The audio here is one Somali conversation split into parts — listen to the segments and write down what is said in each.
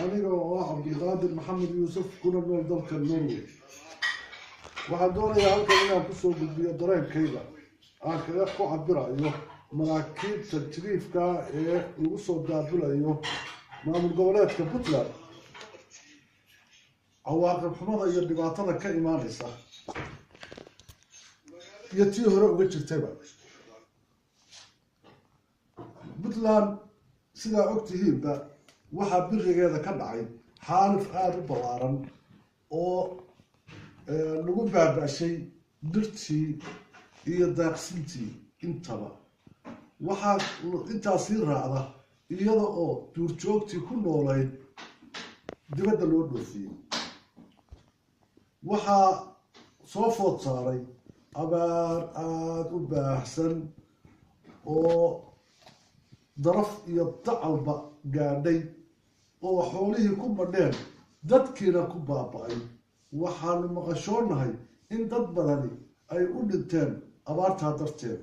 aniga oo ah Cabdulqaadir Maxamed Yuusuf kuna nool dalka Norway waxaan doonayaa halkan inaan ku soo gudbiyo dareenkayga aan kaga ku cabirayo maraakiibta jiriifka ee lagu soo daabulayo maamul goboleedka Puntland cawaaqib xumada iyo dhibaatada ka imaanaysa iyo tii hore uga jirtayba Puntland sida ogtihiinba waxaa birigeeda ka dhacay xaalif aad u ballaaran oo lagu baaba'shay dirtii iyo daaqsintii intaba waxaa intaasi raacda iyada oo duurjoogtii ku noolayd dibadda loo dhoofiyey waxaa soo food saaray abaar aad u baahsan oo daraf iyo dacalba gaadhay oo xoolihii ku badheen dadkiina ku baaba'ay waxaanu maqashoonahay in dad badani ay u dhinteen abaartaa darteed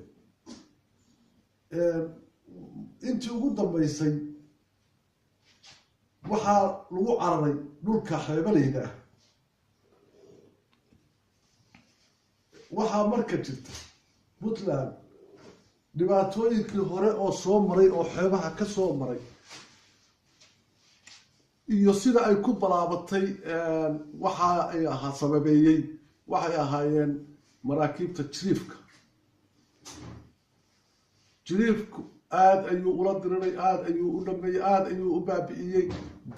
intii ugu dambaysay waxaa lagu cararay dhulka xeebalayda ah waxaa marka jirta Puntland dhibaatooyinkii hore oo soo maray oo xeebaha ka soo maray iyo sida ay ku balaabatay waxa ay ahaa sababeeyay waxay ahaayeen maraakiibta jiriifku aad ayuu ula diriray aad ayuu u dhameeyay aad ayuu u baabi'iyey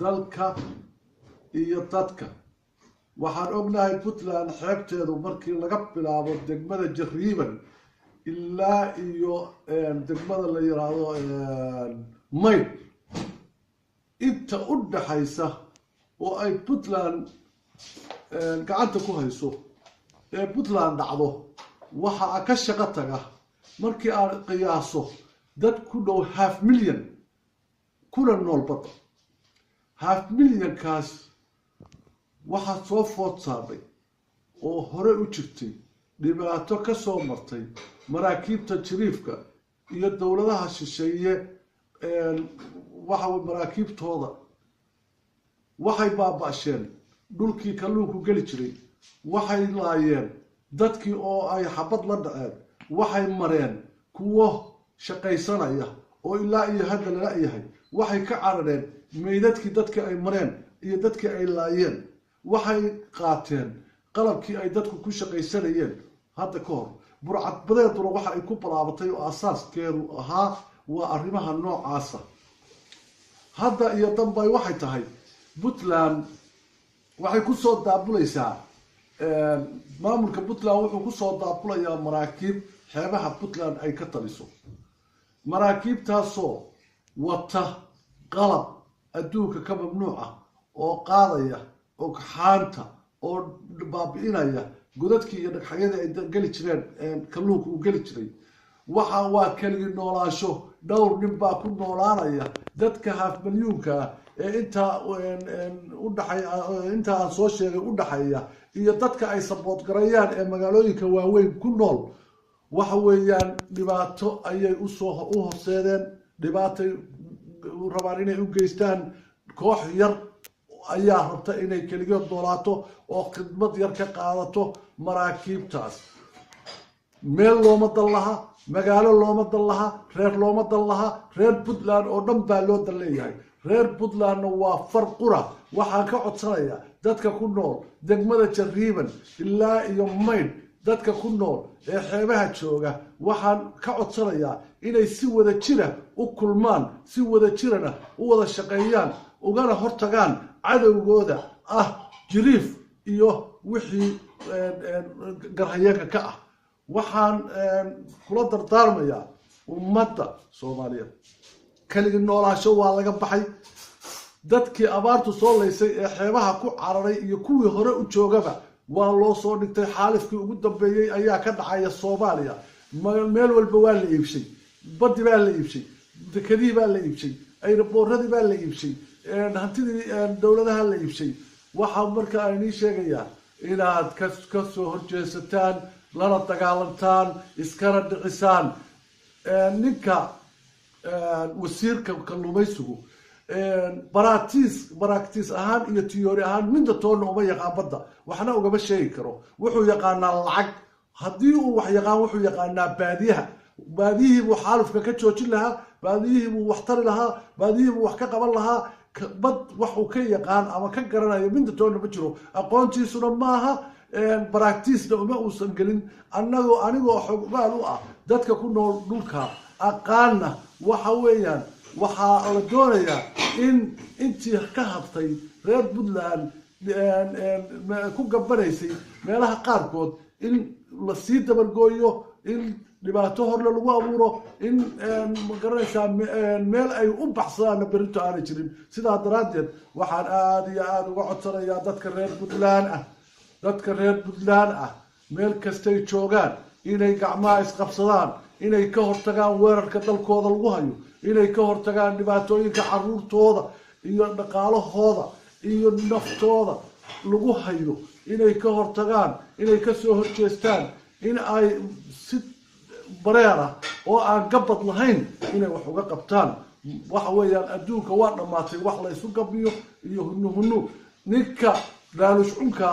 dalka iyo dadka waxaan ognahay Puntland xeebteedu markii laga bilaabo degmada Jariiban ilaa iyo degmada la yiraahdo Mayn inta u dhaxaysa oo ay Puntland gacanta ku hayso ee Puntland dhacdo waxa ka shaqo taga markii aan qiyaaso dad ku dhow 500,000 kuna nool badda 500,000 kaas waxa soo food saaray oo hore u jirtay dhibaato ka soo martay maraakiibta jiriifka iyo dawladaha shisheeye waxa maraakiibtooda waxay baaba'sheen dhulkii kalluunku geli jiray waxay laayeen dadkii oo ay xabad la dhaceen waxay mareen kuwo shaqaysanaya oo ilaa iyo hadda la yahay waxay ka carareen meydadkii dadkii ay mareen iyo dadkii ay laayeen waxay qaateen qalabkii ay dadku ku shaqaysanayeen hadda ka hor burcadbadeeduna waxa ay ku balaabatay oo asaaskeedu ahaa waa arrimaha noocaasa hadda iyo dambay waxay tahay Puntland waxay ku soo daabulaysaa maamulka Puntland wuxuu ku soo daabulayaa maraakiib xeebaha Puntland ay ka taliso maraakiibtaasoo wata qalab adduunka ka mamnuuc ah oo qaadaya oo xaanta oo baabi'inaya godadkii iyo dhagxyadii ay geli jireen kalluunku u geli jiray waxa waa keligii noolaasho dhowr nin baa ku noolaanaya dadka 500,000 ee inta aan soo sheegay u dhaxaya iyo dadka ay sabood garayaan ee magaalooyinka waaweyn ku nool waxa weeyaan dhibaato ayay u horseedeen dhibaatay rabaan inay u geystaan koox yar ayaa rabta inay keligood noolaato oo khidmad yar ka qaadato maraakiibtaas meel looma dan laha magaalo looma dan laha reer looma dan laha reer Puntland oo dhan baa loo dan leeyahay reer Puntland waa farqura waxaan ka codsanayaa dadka ku nool degmada Jariiban ilaa iyo Mayn dadka ku nool ee xeebaha jooga waxaan ka codsanayaa inay si wada jira u kulmaan si wada jirana u wada shaqeeyaan ugana hortagaan cadawgooda ah jiriif iyo wixii garhayaga ka ah waxaan kula dardaarmayaa ummadda Soomaaliyeed kaligii noolaasho waa laga baxay dadkii abaartu soo leysay ee xeebaha ku cararay iyo kuwii hore u joogaba waa loo soo dhigtay xaalifkii ugu dambeeyay ayaa ka dhacaya Soomaaliya meel walba waa la iibshay baddi baa la iibshay dekadii baa la iibshay ayraboorradii baa la iibshay hantidii dawladaha la iibshay waxa marka ay sheegayaan inaad ka soo horjeesataan lana dagaalantaan iskana dhicisaan ninka wasiirka kalluumaysigu براكتيس أهان إيه تيوري أهان من دتون وما يقان بدا وحنا وجب شيء كرو وحو يقانا العق هديه وحيقان وحو يقانا باديه وحالف ككتشوج لها باديه وحتر لها باديه وحكا قبل لها بد وحو كي يقان أما كقرنا من دتون بجرو أقونتي سنة ماها براكتيس لو ما وصل قلين أنو حق قالوا دتك كنا نلقى أقالنا وحويا waxa la doonayaa in intii ka habtay reer Puntland ku gabanaysay meelaha qaarkood in la sii dabargooyo in dhibaato hor lagu abuuro in magaranaysa meel ay u baxsadaan berinto aan jirin sidaa daraadeed waxaan aad iyo aad uga codsanayaa dadka reer Puntland meel kastay joogaan inay gacmaha isqabsadaan inay ka hortagaan weerarka dalkooda lagu hayo inay ka hortagaan dhibaatooyinka caruurtooda iyo dhaqaalahooda iyo naftooda lagu hayo inay ka hortagaan inay ka soo horjeestaan in ay si bareera oo aan gabad lahayn inay wax uga qabtaan waxa weeyaan adduunka waa dhamaatay wax la isu gabiyo iyo hunu ninka daalushunka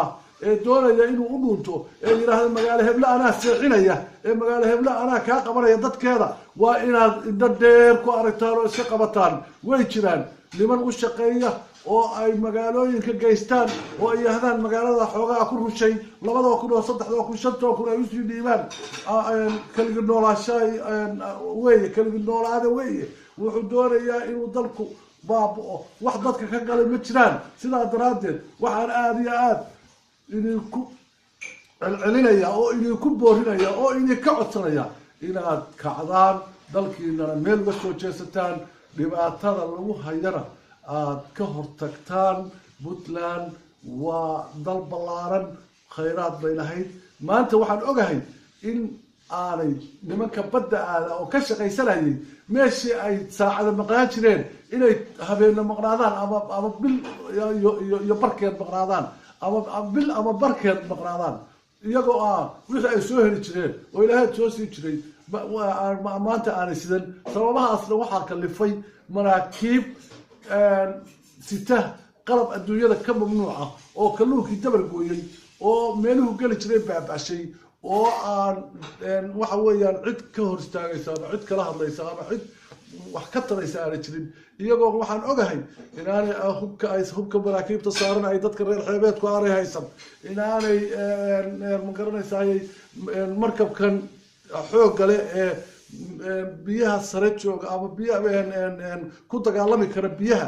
doonaya inuu u dhunto yiraahdo magaalo hebla ana seexinaya magaalo hebla ana ka qabanaya dadkeeda waa inaad inta dheer ku aragtaan oo iska qabataan way jiraan niman u shaqeeya oo ay magaalooyinka geystaan oo ay yahdaan magaalada xoogaa ku rushay 2000 3000 ay u sii dhiibaan kaliya noolaashay kaliya noolaada wuxuu doonayaa inuu dalku baaboo wax dadka ka galay ma jiraan sidaa daraadeed waxaan aad iyo aad idinku celinaya oo idinku boorinaya oo idinka codsanaya inaad kacdaan dalkiina meel uga soo jeesataan dhibaatada lagu hayana aad ka hortagtaan Puntland waa dal ballaaran khayraad bay lahayd maanta waxaan ogahay in aanay nimanka badda aada oo ka shaqaysanayay meeshii ay saacada maqnaan jireen inay habeenna maqnaadaan ama bil iyo barkeed maqnaadaan bil ama barkeed maqnaadaan iyagoo wixii ay soo heli jireen oo ilaahay soo sii jiray maanta aanay sidan sababahaasna waxaa kalifay maraakiib sita qalab adduunyada ka mamnuuca oo kalluunkii dabar gooyay oo meeluhu geli jiray baabashay oo aan waxa weeyaan cid ka hor istaagaysa ama cid kala hadlaysa ama cid wax ka taraysa aan jirin iyagoo waxaan ogahay inaanay hubka maraakiibta saaran ay dadka reer xeebeedku aanay haysan inaanay ma garanaysaa markabkan xoog gale biyaha sare jooga ama biyaha ku dagaalami kara biyaha